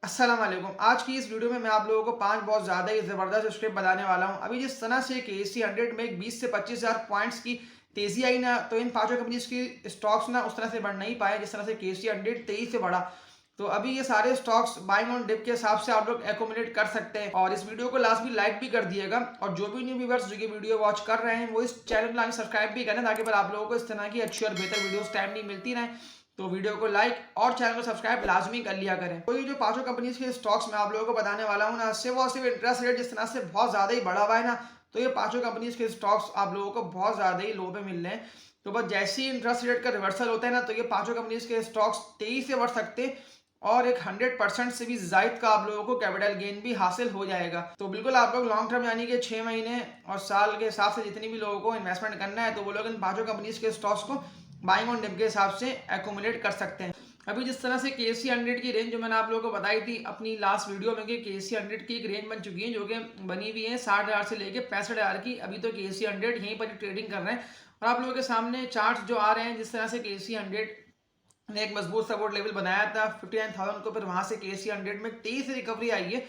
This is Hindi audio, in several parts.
अस्सलाम वालेकुम। आज की इस वीडियो में मैं आप लोगों को 5 बहुत ज़्यादा ही ज़बरदस्त स्टेप बताने वाला हूँ। अभी जिस तरह से केएससी 100 में 20 से 25,000 पॉइंट्स की तेज़ी आई ना, तो इन पाँचों कंपनीज़ की स्टॉक्स ना उस तरह से बढ़ नहीं पाए जिस तरह से केएससी 100 तेज़ी से बढ़ा। तो अभी ये सारे स्टॉक्स बाइंग ऑन डिप के हिसाब से आप लोग एक्यूमुलेट कर सकते हैं और इस वीडियो को लास्ट में लाइक भी कर दिएगा और जो भी न्यू व्यूअर्स जो ये वीडियो वॉच कर रहे हैं वो इस चैनल को सब्सक्राइब भी करें ताकि फिर आप लोगों को इस तरह की अच्छी और बेहतर वीडियोस टाइमली मिलती रहें। तो वीडियो को लाइक और चैनल को सब्सक्राइब लाजमी कर लिया करें। तो ये जो पांचों कंपनीज के स्टॉक्स मैं आप लोगों को बताने वाला हूँ ना, सिर्फ इंटरेस्ट रेट जिस तरह से बहुत ज्यादा ही बढ़ा हुआ है ना, तो ये पांचों कंपनीज के स्टॉक्स आप लोगों को बहुत ज्यादा ही लो पे मिल रहे हैं। तो बस जैसे ही इंटरेस्ट रेट का रिवर्सल होता है ना, तो ये पांचों कंपनीज के स्टॉक्स तेजी से बढ़ सकते हैं और एक 100% से भी जायद का आप लोगों को कैपिटल गेन भी हासिल हो जाएगा। तो बिल्कुल आप लोग लॉन्ग टर्म यानी कि 6 महीने और साल के हिसाब से जितनी भी लोगों को इन्वेस्टमेंट करना है, तो वो लोग इन पांचों कंपनीज के स्टॉक्स को बाइंग ऑन डिप के हिसाब से एक्यूमुलेट कर सकते हैं। अभी जिस तरह से केएससी 100 की रेंज जो मैंने आप लोगों को बताई थी अपनी लास्ट वीडियो में कि केएससी 100 की एक रेंज बन चुकी है जो कि बनी हुई है 60,000 से लेके 65,000 की। अभी तो केएससी 100 यहीं पर ट्रेडिंग कर रहे हैं और आप लोगों के सामने चार्ट जो आ रहे हैं जिस तरह से केएससी 100 ने एक मजबूत सपोर्ट लेवल बनाया था 59,000 को, फिर वहां से केएससी 100 में तेजी से रिकवरी आई है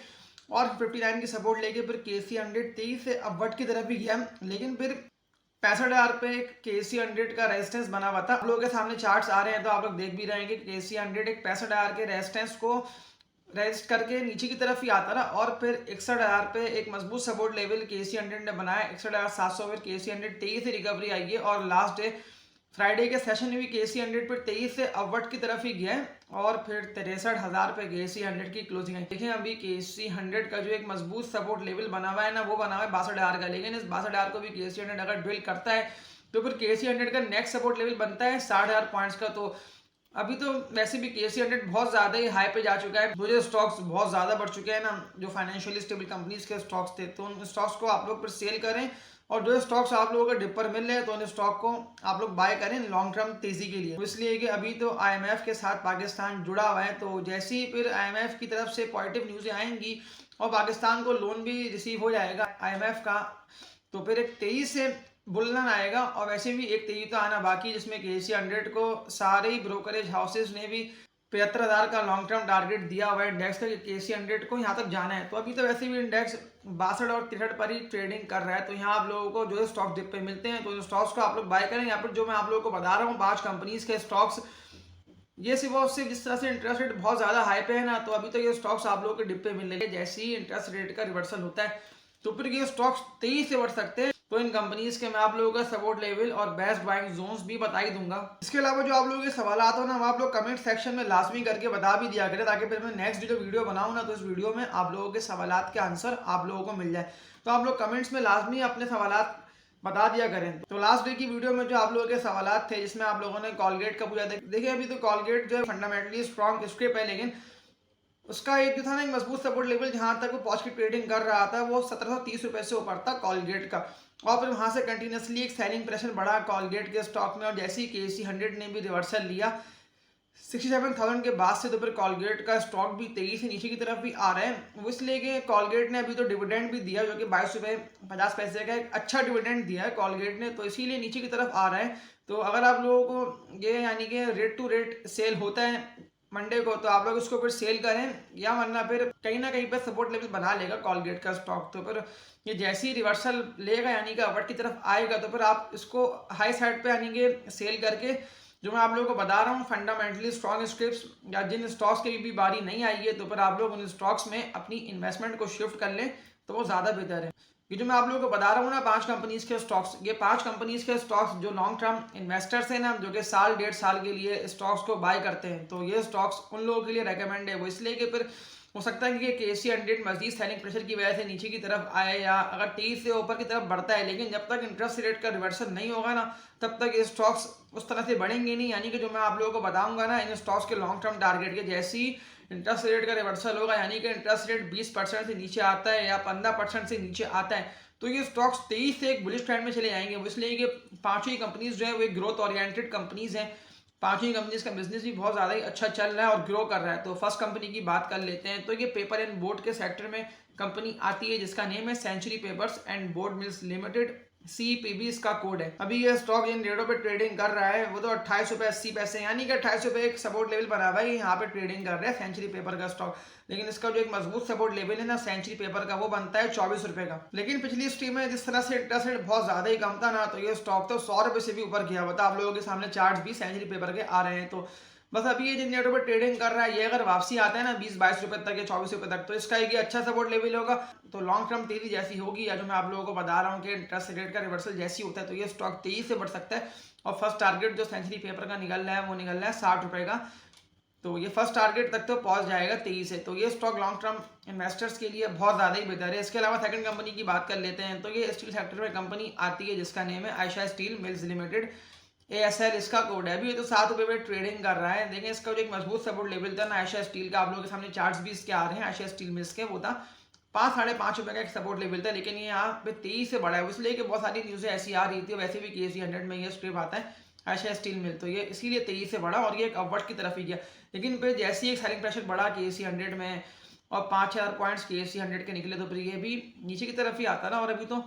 और 59 की सपोर्ट लेके फिर केएससी 100 तेजी से अपवर्ड की तरफ भी गया, लेकिन फिर 65,000 पे केसी 100 का रेजिस्टेंस बना हुआ था। आप लोगों के सामने चार्ट्स आ रहे हैं तो आप लोग देख भी रहे हैं कि केसी 100 एक 65,000 के रेजिस्टेंस को रेजिस्ट करके नीचे की तरफ ही आता रहा और फिर 61,000 पे एक मजबूत सपोर्ट लेवल केसी 100 ने बनाया। 61,700 पर केसी 100 तेजी से रिकवरी आई है और लास्ट डे फ्राइडे के सेशन में भी केसी 100 पर तेईस से अपवर्ड की तरफ ही गया है और फिर 63,000 पे केसी 100 की क्लोजिंग आई। देखें अभी केसी 100 का जो एक मजबूत सपोर्ट लेवल बना हुआ है ना, वो बना हुआ है 62,000 का, लेकिन इस 62,000 को भी केसी 100 अगर ड्रिल करता है तो फिर केसी 100 का नेक्स्ट सपोर्ट लेवल बनता है 60,000 पॉइंट्स का। तो अभी तो वैसे भी केसी 100 बहुत ज्यादा ही हाई पे जा चुका है। मुझे स्टॉक्स बहुत ज्यादा बढ़ चुके हैं ना, जो फाइनेंशियली स्टेबल कंपनीज के स्टॉक्स थे, तो उन स्टॉक्स को आप लोग फिर सेल करें और जो स्टॉक्स आप लोगों को डिप पर मिल रहे हैं तो उन स्टॉक को आप लोग बाय करें लॉन्ग टर्म तेजी के लिए। इसलिए कि अभी तो आईएमएफ के साथ पाकिस्तान जुड़ा हुआ है, तो जैसे ही फिर आईएमएफ की तरफ से पॉजिटिव न्यूज़ें आएंगी और पाकिस्तान को लोन भी रिसीव हो जाएगा आईएमएफ का, तो फिर एक तेजी से बुलरन आएगा। और वैसे भी एक तेजी तो आना बाकी, जिसमें केसी 100 को सारे ही ब्रोकरेज हाउसेज ने भी 75,000 का लॉन्ग टर्म टारगेट दिया हुआ है इंडेक्स का, केसी 100 को यहाँ तक जाना है। तो अभी तो वैसे भी इंडेक्स 62 और 63 पर ही ट्रेडिंग कर रहा है, तो यहाँ आप लोगों को जो स्टॉक डिप पे मिलते हैं तो स्टॉक्स को आप लोग बाय करें। यहाँ पर जो मैं आप लोगों को बता रहा हूँ 5 कंपनीज के स्टॉक्स, ये सिर्फ और सिर्फ जिस तरह से इंटरेस्ट रेट बहुत ज्यादा हाई पे है ना, तो अभी तो ये स्टॉक्स आप लोगों के डिप पे मिल रहे हैं। जैसे ही इंटरेस्ट रेट का रिवर्सल होता है तो फिर ये स्टॉक्स तेजी से बढ़ सकते हैं। तो इन कंपनीज के मैं आप लोगों का सपोर्ट लेवल और बेस्ट बाइंग जोन्स भी बता ही दूंगा। इसके अलावा जो आप लोगों के सवाल हो ना, वो आप लोग कमेंट सेक्शन में लाजमी करके बता भी दिया करें ताकि फिर मैं नेक्स्ट जो वीडियो बनाऊँ ना, तो इस वीडियो में आप लोगों के सवाल के आंसर आप लोगों को मिल जाए। तो आप लोग कमेंट्स में लाजमी अपने सवाल बता दिया करें। तो लास्ट डे की वीडियो में जो आप लोगों के सवाल थे जिसमें आप लोगों ने कॉलगेट का पूछा था, देखिए अभी तो कॉलगेट जो है फंडामेंटली स्ट्रॉन्ग स्क्रिप है, लेकिन उसका एक जो था ना एक मजबूत सपोर्ट लेवल जहां तक वो पॉज की ट्रेडिंग कर रहा था वो 1730 रुपए से ऊपर था कॉलगेट का, और फिर वहां से कंटिन्यूसली एक सेलिंग प्रेशर बढ़ा कॉलगेट के स्टॉक में। और जैसे ही केसी 100 ने भी रिवर्सल लिया 67,000 के बाद से, तो फिर कॉलगेट का स्टॉक भी तेजी से नीचे की तरफ भी आ रहा है। वो इसलिए कि कॉलगेट ने अभी तो डिविडेंड भी दिया जो कि 22 रुपये 50 पैसे का एक अच्छा डिविडेंड दिया है कॉलगेट ने, तो इसीलिए नीचे की तरफ आ रहा है। तो अगर आप लोगों को ये यानी कि रेट टू रेट सेल होता है मंडे को, तो आप लोग इसको फिर सेल करें, या वरना फिर कहीं ना कहीं पर सपोर्ट लेवल बना लेगा कॉलगेट का स्टॉक। तो फिर ये जैसे ही रिवर्सल लेगा यानी कि अपवर्ड की तरफ आएगा, तो फिर आप इसको हाई साइड पे यानी कि सेल करके, जो मैं आप लोगों को बता रहा हूँ फंडामेंटली स्ट्रॉन्ग स्क्रिप्ट्स या जिन स्टॉक्स की भी बारी नहीं आई है, तो फिर आप लोग उन स्टॉक्स में अपनी इन्वेस्टमेंट को शिफ्ट कर लें तो वो ज़्यादा बेहतर है। ये जो मैं आप लोगों को बता रहा हूँ ना 5 कंपनीज के स्टॉक्स, ये 5 कंपनीज के स्टॉक्स जो लॉन्ग टर्म इन्वेस्टर्स हैं ना, जो कि साल 1.5 साल के लिए स्टॉक्स को बाय करते हैं, तो ये स्टॉक्स उन लोगों के लिए रेकमेंड है। वो इसलिए कि फिर हो सकता है कि केसी 100 मजीद सेलिंग प्रेशर की वजह से नीचे की तरफ आए, या अगर तेज से ऊपर की तरफ बढ़ता है, लेकिन जब तक इंटरेस्ट रेट का रिवर्सल नहीं होगा ना, तब तक ये स्टॉक्स उस तरह से बढ़ेंगे नहीं। यानी कि जो मैं आप लोगों को बताऊंगा ना इन स्टॉक्स के लॉन्ग टर्म टारगेट के, जैसे ही इंटरेस्ट रेट का रिवर्सल होगा यानी कि इंटरेस्ट रेट 20% से नीचे आता है या 15% से नीचे आता है, तो ये स्टॉक्स तेजी से एक बुलिश ट्रेंड में चले जाएंगे। वो इसलिए कि पांचों ही कंपनीज जो है वो ग्रोथ ओरिएंटेड कंपनीज हैं। पांचों ही कंपनीज का बिजनेस भी बहुत ज़्यादा ही अच्छा चल रहा है और ग्रो कर रहा है। तो फर्स्ट कंपनी की बात कर लेते हैं, तो ये पेपर एंड बोर्ड के सेक्टर में कंपनी आती है जिसका नेम है century papers and board mills limited. CPB इसका कोड है। अभी ये स्टॉक जिन रेटों पे ट्रेडिंग कर रहा है वो तो 28.80 यानी कि 28 रुपये एक सपोर्ट लेवल बना हुआ है, यहाँ पे ट्रेडिंग कर रहा है सेंचुरी पेपर का स्टॉक। लेकिन इसका जो एक मजबूत सपोर्ट लेवल है ना सेंचुरी पेपर का, वो बनता है 24 रुपये का। लेकिन पिछली स्ट्रीम में जिस तरह से इंटरेस्ट रेट बहुत ज्यादा ही कम था ना, तो ये स्टॉक तो 100 रुपये से भी ऊपर गया हुआ था। आप लोगों के सामने चार्ट भी सेंचुरी पेपर के आ रहे हैं। तो बस अभी ये जिन रेटों पर ट्रेडिंग कर रहा है, ये अगर वापसी आता है ना 20-22 रुपए तक या 24 रुपए तक, तो इसका एक अच्छा सपोर्ट लेवल होगा। तो लॉन्ग टर्म तेजी जैसी होगी, या जो मैं आप लोगों को बता रहा हूँ कि इंटरेस्ट रेट का रिवर्सल जैसी होता है, तो ये स्टॉक तेजी से बढ़ सकता है। और फर्स्ट टारगेट जो सेंचुरी पेपर का निकल रहा है वो निकल रहा है 60 रुपए का। तो ये फर्स्ट टारगेट तक तो पहुंच जाएगा तेजी से। तो ये स्टॉक लॉन्ग टर्म इन्वेस्टर्स के लिए बहुत ज़्यादा ही बेहतर है। इसके अलावा सेकंड कंपनी की बात कर लेते हैं। तो ये स्टील सेक्टर में कंपनी आती है जिसका नेम है Ayesha steel mills limited, ASL इसका कोड है। अभी ये तो 7 रुपये में ट्रेडिंग कर रहा है। देखें इसका जो एक मजबूत सपोर्ट लेवल था ना आयशा स्टील का, आप लोगों के सामने चार्ट्स भी इसके आ रहे हैं आयशा स्टील मिल्स के, वो था 5-5.5 रुपये का एक सपोर्ट लेवल था। लेकिन ये यहाँ पे 23 से बढ़ा है, इसलिए कि बहुत सारी न्यूज़ें ऐसी आ रही थी। वैसे भी KC 100 में ये स्ट्रिप आता है आयशा स्टील मिल, तो ये इसीलिए 23 से बढ़ा और ये एक अपवर्ड की तरफ ही गया। लेकिन फिर जैसे ही एक सेलिंग प्रेशर बढ़ा KC 100 में और 5000 पॉइंट्स KC 100 के निकले, तो फिर ये भी नीचे की तरफ ही आता ना। और अभी तो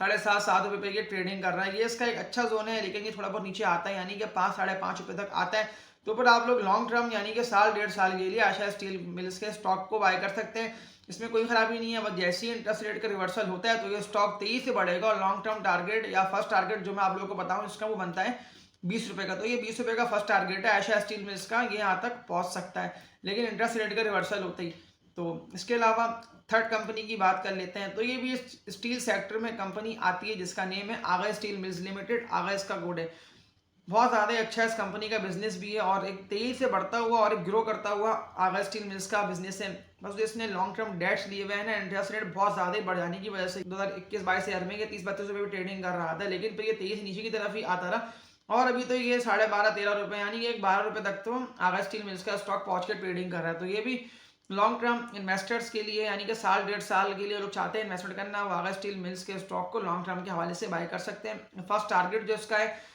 7.5 रुपये ये ट्रेडिंग कर रहा है। ये इसका एक अच्छा जोन है, लेकिन ये थोड़ा बहुत नीचे आता है, यानी कि 5-5.5 रुपये तक आता है। तो फिर आप लोग लॉन्ग टर्म यानी कि साल 1.5 साल के लिए आशा स्टील मिल्स के स्टॉक को बाय कर सकते हैं। इसमें कोई खराबी नहीं है। बस जैसे ही इंटरेस्ट रेट का रिवर्सल होता है तो ये स्टॉक तेजी से बढ़ेगा। और लॉन्ग टर्म टारगेट या फर्स्ट टारगेट जो मैं आप लोगों को बताऊं इसका, वो बनता है 20 रुपये का। तो ये 20 रुपये का फर्स्ट टारगेट है आयशा स्टील मिल्स का, ये यहाँ तक पहुँच सकता है लेकिन इंटरेस्ट रेट का रिवर्सल होते ही। तो इसके अलावा थर्ड कंपनी की बात कर लेते हैं। तो ये भी स्टील सेक्टर में कंपनी आती है जिसका नेम है आगा स्टील मिल्स लिमिटेड, आगा इसका कोड है। बहुत ज़्यादा अच्छा इस कंपनी का बिजनेस भी है और एक तेजी से बढ़ता हुआ और एक ग्रो करता हुआ आगा स्टील मिल्स का बिजनेस है। बस जो इसने लॉन्ग टर्म डेट्स लिए हुए हैं ना, इंटरेस्ट रेट बहुत ज़्यादा बढ़ जाने की वजह से 2021-22 ईयर में ये 30-32 रुपये भी ट्रेडिंग कर रहा था, लेकिन फिर ये तेजी से नीचे की तरफ ही आता रहा। और अभी तो ये 12.5-13 रुपये यानी कि 12 रुपये तक तो आगा स्टील मिल्स का स्टॉक पहुंच के ट्रेडिंग कर रहा है। तो ये भी लॉन्ग टर्म इन्वेस्टर्स के लिए यानी कि साल 1.5 साल के लिए लोग चाहते हैं इन्वेस्टमेंट करना, वो आगा स्टील मिल्स के स्टॉक को लॉन्ग टर्म के हवाले से बाय कर सकते हैं। फर्स्ट टारगेट जो इसका है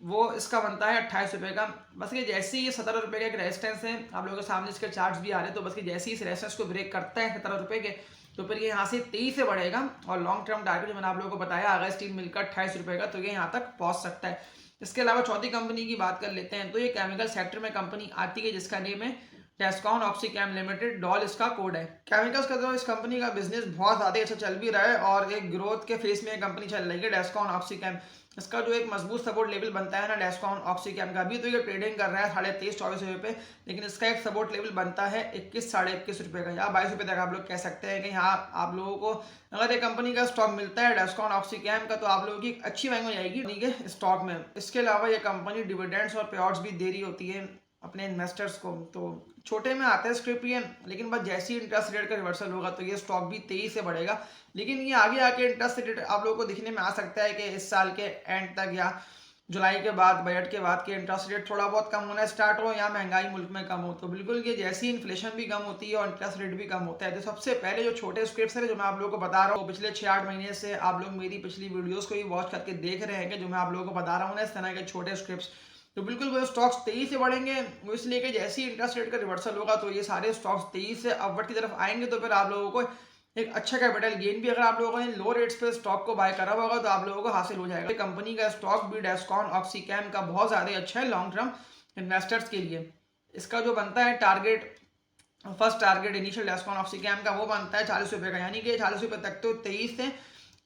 वो इसका बनता है 28 रुपये का। बस ये जैसे ही ये 17 रुपये का एक रेजिस्टेंस है, आप लोगों के सामने इसके चार्ट्स भी आ रहे हैं, तो बस ये जैसे ही इस रेजिस्टेंस को ब्रेक करता है 17 रुपये के, तो फिर ये यहाँ से 23 से बढ़ेगा। और लॉन्ग टर्म टारगेट जो मैंने आप लोगों को बताया आगा स्टील मिल का 28 रुपये का, तो ये यहाँ तक पहुँच सकता है। इसके अलावा चौथी कंपनी की बात कर लेते हैं। तो ये केमिकल सेक्टर में कंपनी आती है जिसका नेम है टेस्कॉन ऑक्सीकेम लिमिटेड, डॉल इसका कोड है। केमिकल्स का जो इस कंपनी का बिजनेस बहुत ज़्यादा अच्छा चल भी रहा है और एक ग्रोथ के फेस में कंपनी चल रही है टेस्कॉन ऑक्सीकेम। इसका जो एक मजबूत सपोर्ट लेवल बनता है ना टेस्कॉन ऑक्सीकेम का, भी तो ये ट्रेडिंग कर रहा है 23-24 रुपये पे, लेकिन इसका एक सपोर्ट लेवल बनता है 21-21.5 रुपये का या 22 रुपये तक आप लोग कह सकते हैं कि यहाँ आप लोगों को अगर एक कंपनी का स्टॉक मिलता है टेस्कॉन ऑक्सीकेम का, तो आप लोगों की अच्छी वैल्यू हो जाएगी के स्टॉक में। इसके अलावा ये कंपनी डिविडेंड्स और पे आउट्स भी दे रही होती है अपने इन्वेस्टर्स को। तो छोटे में आता है स्क्रिप्ट ये, लेकिन बस जैसे ही इंटरेस्ट रेट का रिवर्सल होगा तो ये स्टॉक भी तेजी से बढ़ेगा। लेकिन ये आगे आके इंटरेस्ट रेट आप लोगों को दिखने में आ सकता है कि इस साल के एंड तक या जुलाई के बाद, बजट के बाद के इंटरेस्ट रेट थोड़ा बहुत कम होना स्टार्ट हो या महंगाई मुल्क में कम हो। तो बिल्कुल ये जैसी इन्फ्लेशन भी कम होती है और इंटरेस्ट रेट भी कम होता है, तो सबसे पहले जो छोटे स्क्रिप्ट्स हैं जो मैं आप लोगों को बता रहा हूँ, पिछले 6-8 महीने से आप लोग मेरी पिछली वीडियोज़ को भी वॉच करके देख रहे हैं कि जो मैं आप लोगों को बता रहा हूँ ना इस तरह के छोटे स्क्रिप्ट्स, तो बिल्कुल वो स्टॉक्स तेजी से बढ़ेंगे। वो इसलिए कि जैसे ही इंटरेस्ट रेट का रिवर्सल होगा तो ये सारे स्टॉक्स तेजी से अपवर्ड की तरफ आएंगे। तो फिर आप लोगों को एक अच्छा कैपिटल गेन भी, अगर आप लोगों ने लो रेट्स पे स्टॉक को बाय करा होगा, तो आप लोगों को हासिल हो जाएगा। कंपनी का स्टॉक भी टेस्कॉन ऑक्सीकेम का बहुत ज़्यादा अच्छा है लॉन्ग टर्म इन्वेस्टर्स के लिए। इसका जो बनता है टारगेट, फर्स्ट टारगेट इनिशियल टेस्कॉन ऑक्सीकेम का, वो बनता है 40 रुपये का, यानी कि 40 रुपये तक तो 23 से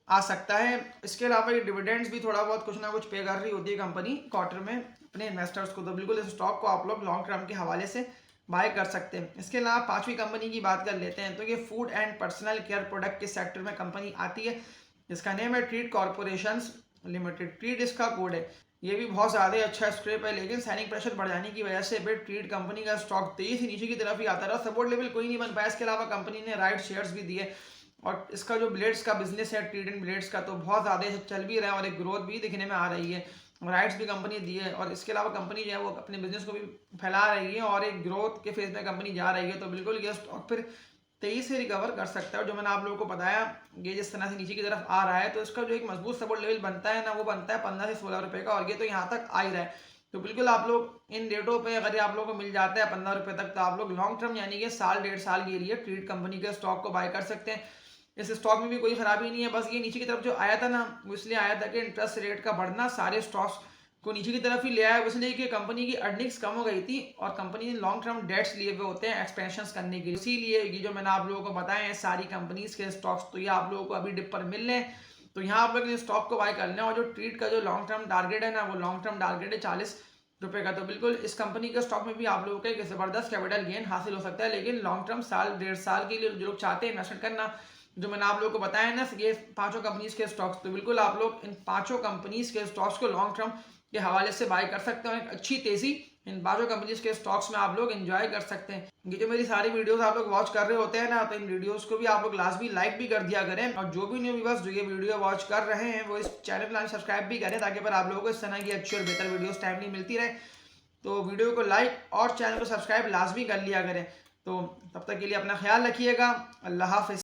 आ सकता है। इसके अलावा ये डिविडेंड्स भी थोड़ा बहुत कुछ ना कुछ पे कर रही होती है कंपनी क्वार्टर में अपने इन्वेस्टर्स को। तो बिल्कुल इस स्टॉक को आप लोग लॉन्ग टर्म के हवाले से बाय कर सकते हैं। इसके अलावा पांचवी कंपनी की बात कर लेते हैं। तो ये food and personal care product के सेक्टर में कंपनी आती है जिसका नेम है ट्रीट कॉर्पोरेशन लिमिटेड, ट्रीट इसका कोड है। ये भी बहुत ज़्यादा अच्छा स्क्रिप है, लेकिन सेलिंग प्रेशर बढ़ जाने की वजह से फिर ट्रीट कंपनी का स्टॉक तेजी से नीचे की तरफ ही आता रहा, सपोर्ट लेवल कोई नहीं बन पाया। इसके अलावा कंपनी ने राइट शेयर्स भी दिए और इसका जो ब्लेड्स का बिजनेस है ट्रीट एंड ब्लेड्स का, तो बहुत ज़्यादा चल भी रहा है और एक ग्रोथ भी दिखने में आ रही है। राइट्स भी कंपनी दी है और इसके अलावा कंपनी जो है वो अपने बिजनेस को भी फैला रही है और एक ग्रोथ के फेज में कंपनी जा रही है। तो बिल्कुल ये स्टॉक फिर तेजी से रिकवर कर सकता है। और जो मैंने आप लोगों को बताया, ये जिस तरह से नीचे की तरफ आ रहा है, तो इसका जो एक मजबूत सपोर्ट लेवल बनता है ना, वो बनता है 15 से 16 रुपये का, और ये तो यहाँ तक आ ही रहा है। तो बिल्कुल आप लोग इन रेटों पे अगर आप लोगों को मिल जाता है 15 रुपये तक, तो आप लोग लॉन्ग टर्म यानी कि साल 1.5 साल के लिए ट्रीट कंपनी के स्टॉक को बाय कर सकते हैं। इस स्टॉक में भी कोई खराबी नहीं है, बस ये नीचे की तरफ जो आया था ना, वो इसलिए आया था कि इंटरेस्ट रेट का बढ़ना सारे स्टॉक्स को नीचे की तरफ ही ले आया, इसलिए कि कंपनी की अर्निंग्स कम हो गई थी और कंपनी ने लॉन्ग टर्म डेट्स लिए हुए होते हैं एक्सपेंशन करने के लिए। इसीलिए ये जो मैंने आप लोगों को बताए हैं सारी कंपनीज के स्टॉक्स, तो ये आप लोगों को अभी डिप पर मिल रहे हैं, तो यहाँ आप लोग इस स्टॉक को बाय कर लें। और जो ट्रीट का जो लॉन्ग टर्म टारगेट है ना, वो लॉन्ग टर्म टारगेट है 40 रुपए का। तो बिल्कुल इस कंपनी के स्टॉक में भी आप लोगों को एक जबरदस्त कैपिटल गेन हासिल हो सकता है, लेकिन लॉन्ग टर्म साल 1.5 साल के लिए जो लोग चाहते हैं इन्वेस्टमेंट करना, जो मैंने आप लोगों को बताया ना ये 5 कंपनीज के स्टॉक्स, तो बिल्कुल आप लोग इन 5 कंपनीज के स्टॉक्स को लॉन्ग टर्म के हवाले से बाय कर सकते हो। एक अच्छी तेजी इन 5 कंपनीज के स्टॉक्स में आप लोग एंजॉय कर सकते हैं। ये जो मेरी सारी वीडियोस आप लोग वॉच कर रहे होते हैं ना, तो इन वीडियोस को भी आप लोग लाजमी लाइक भी कर दिया करें, और जो भी न्यू व्यूअर्स जो ये वीडियो वॉच कर रहे हैं वो इस चैनल को सब्सक्राइब भी करें, ताकि पर आप लोगों को इस तरह की अच्छी और बेहतर वीडियोस टाइमली मिलती रहे। तो वीडियो को लाइक और चैनल को सब्सक्राइब लाजमी कर लिया करें। तो तब तक के लिए अपना ख्याल रखिएगा। अल्लाह हाफिज़।